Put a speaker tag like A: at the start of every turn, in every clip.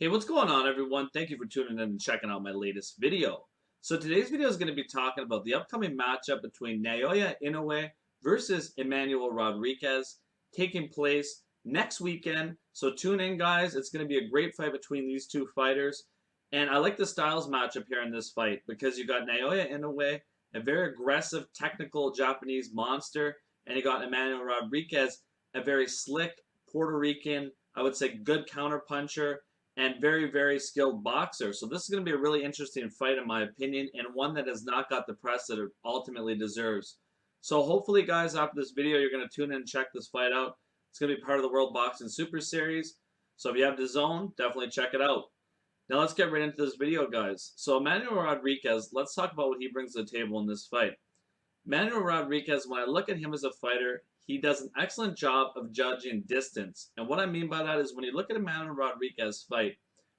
A: Hey, what's going on, everyone? Thank you for tuning in and checking out my latest video. So today's video is going to be talking about the upcoming matchup between Naoya Inoue versus Emmanuel Rodriguez taking place next weekend. So tune in, guys. It's going to be a great fight between these two fighters. And I like the styles matchup here in this fight because you got Naoya Inoue, a very aggressive, technical Japanese monster, and you got Emmanuel Rodriguez, a very slick Puerto Rican, I would say good counterpuncher and very, very skilled boxer. So this is going to be a really interesting fight, in my opinion, and one that has not got the press that it ultimately deserves. So hopefully, guys, after this video, you're going to tune in and check this fight out. It's going to be part of the World Boxing Super Series. So if you have DAZN, definitely check it out. Now let's get right into this video, guys. So Emmanuel Rodriguez, let's talk about what he brings to the table in this fight. Emmanuel Rodriguez, when I look at him as a fighter, he does an excellent job of judging distance. And what I mean by that is when you look at Emmanuel Rodriguez fight,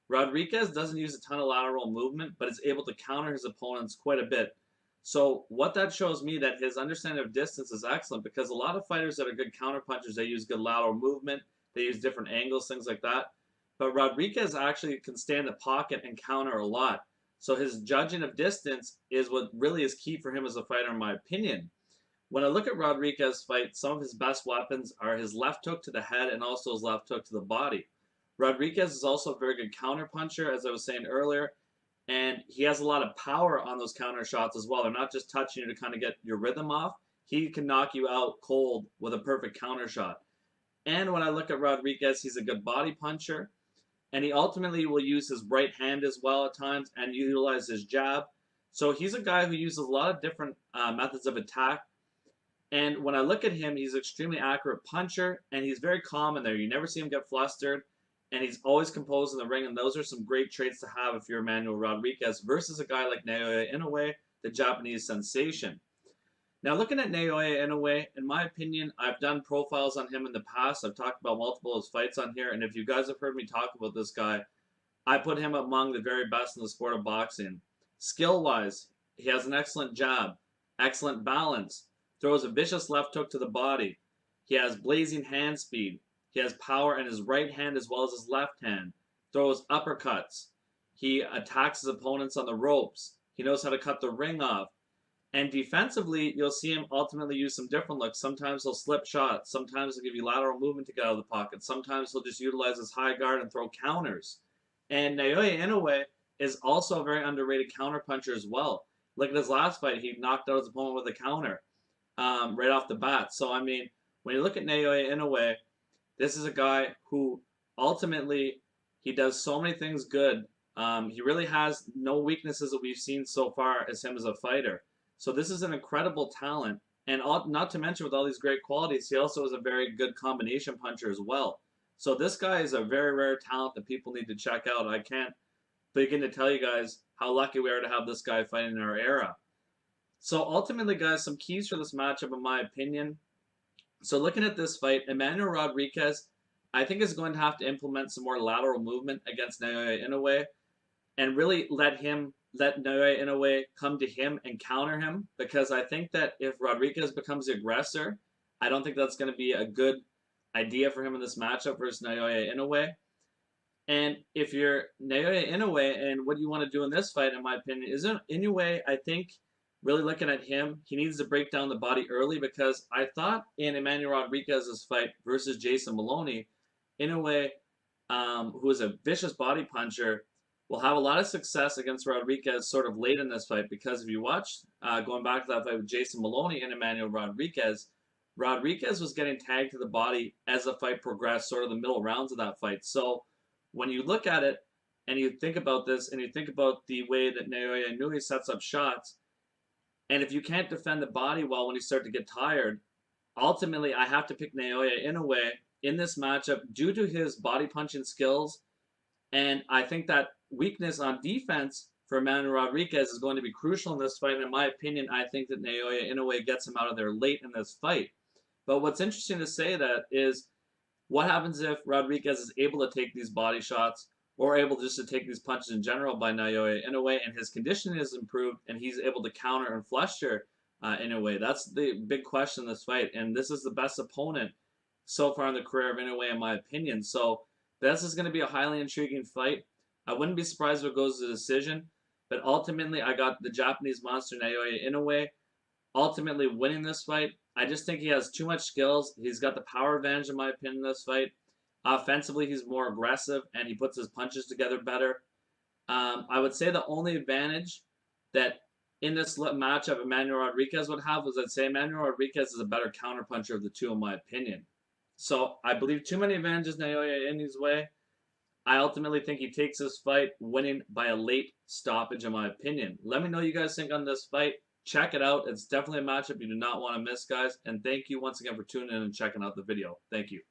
A: Rodriguez doesn't use a ton of lateral movement, but is able to counter his opponents quite a bit. So what that shows me that his understanding of distance is excellent because a lot of fighters that are good counterpunchers, they use good lateral movement, they use different angles, things like that. But Rodriguez actually can stay in the pocket and counter a lot. So his judging of distance is what really is key for him as a fighter, in my opinion. When I look at Rodriguez's fight, some of his best weapons are his left hook to the head and also his left hook to the body. Rodriguez is also a very good counterpuncher, as I was saying earlier, and he has a lot of power on those counter shots as well. They're not just touching you to kind of get your rhythm off. He can knock you out cold with a perfect counter shot. And when I look at Rodriguez, he's a good body puncher, and he ultimately will use his right hand as well at times and utilize his jab. So he's a guy who uses a lot of different methods of attack. And when I look at him, he's an extremely accurate puncher, and he's very calm in there. You never see him get flustered, and he's always composed in the ring, and those are some great traits to have if you're Emmanuel Rodriguez versus a guy like Naoya Inoue, the Japanese sensation. Now, looking at Naoya Inoue, in my opinion, I've done profiles on him in the past. I've talked about multiple of his fights on here, and if you guys have heard me talk about this guy, I put him among the very best in the sport of boxing. Skill-wise, he has an excellent jab, excellent balance, throws a vicious left hook to the body. He has blazing hand speed. He has power in his right hand as well as his left hand. Throws uppercuts. He attacks his opponents on the ropes. He knows how to cut the ring off. And defensively, you'll see him ultimately use some different looks. Sometimes he'll slip shots. Sometimes he'll give you lateral movement to get out of the pocket. Sometimes he'll just utilize his high guard and throw counters. And Naoya Inoue is also a very underrated counterpuncher as well. Look at his last fight. He knocked out his opponent with a counter right off the bat. So, I mean, when you look at Naoya Inoue, this is a guy who ultimately, he does so many things good. He really has no weaknesses that we've seen so far as him as a fighter. So this is an incredible talent. And not to mention with all these great qualities, he also is a very good combination puncher as well. So this guy is a very rare talent that people need to check out. I can't begin to tell you guys how lucky we are to have this guy fighting in our era. So ultimately, guys, some keys for this matchup, in my opinion. So looking at this fight, Emmanuel Rodriguez, I think is going to have to implement some more lateral movement against Naoya Inoue and really let Naoya Inoue come to him and counter him, because I think that if Rodriguez becomes the aggressor, I don't think that's going to be a good idea for him in this matchup versus Naoya Inoue. And if you're Naoya Inoue and what you want to do in this fight, in my opinion, is Inoue, I think, really looking at him, he needs to break down the body early, because I thought in Emmanuel Rodriguez's fight versus Jason Maloney, Inoue, who is a vicious body puncher, will have a lot of success against Rodriguez sort of late in this fight, because if you watch, going back to that fight with Jason Maloney and Emmanuel Rodriguez, Rodriguez was getting tagged to the body as the fight progressed, sort of the middle rounds of that fight. So when you look at it and you think about this and you think about the way that Naoya Inoue sets up shots, and if you can't defend the body well when you start to get tired, ultimately I have to pick Naoya Inoue in this matchup due to his body punching skills. And I think that weakness on defense for Emmanuel Rodriguez is going to be crucial in this fight. And in my opinion, I think that Naoya Inoue gets him out of there late in this fight. But what's interesting to say that is, what happens if Rodriguez is able to take these body shots or able just to take these punches in general by Naoya Inoue, and his conditioning is improved and he's able to counter and fluster Inoue? That's the big question in this fight, and this is the best opponent so far in the career of Inoue, in my opinion. So This is going to be a highly intriguing fight. I wouldn't be surprised if it goes to decision, but ultimately I got the Japanese monster Naoya Inoue ultimately winning this fight. I just think he has too much skills. He's got the power advantage, in my opinion, in this fight. Offensively, he's more aggressive and he puts his punches together better. I would say the only advantage that in this matchup Emmanuel Rodriguez would have was I'd say Emmanuel Rodriguez is a better counterpuncher of the two, in my opinion. So I believe too many advantages Naoya in his way. I ultimately think he takes this fight, winning by a late stoppage, in my opinion. Let me know what you guys think on this fight. Check it out. It's definitely a matchup you do not want to miss, guys. And thank you once again for tuning in and checking out the video. Thank you.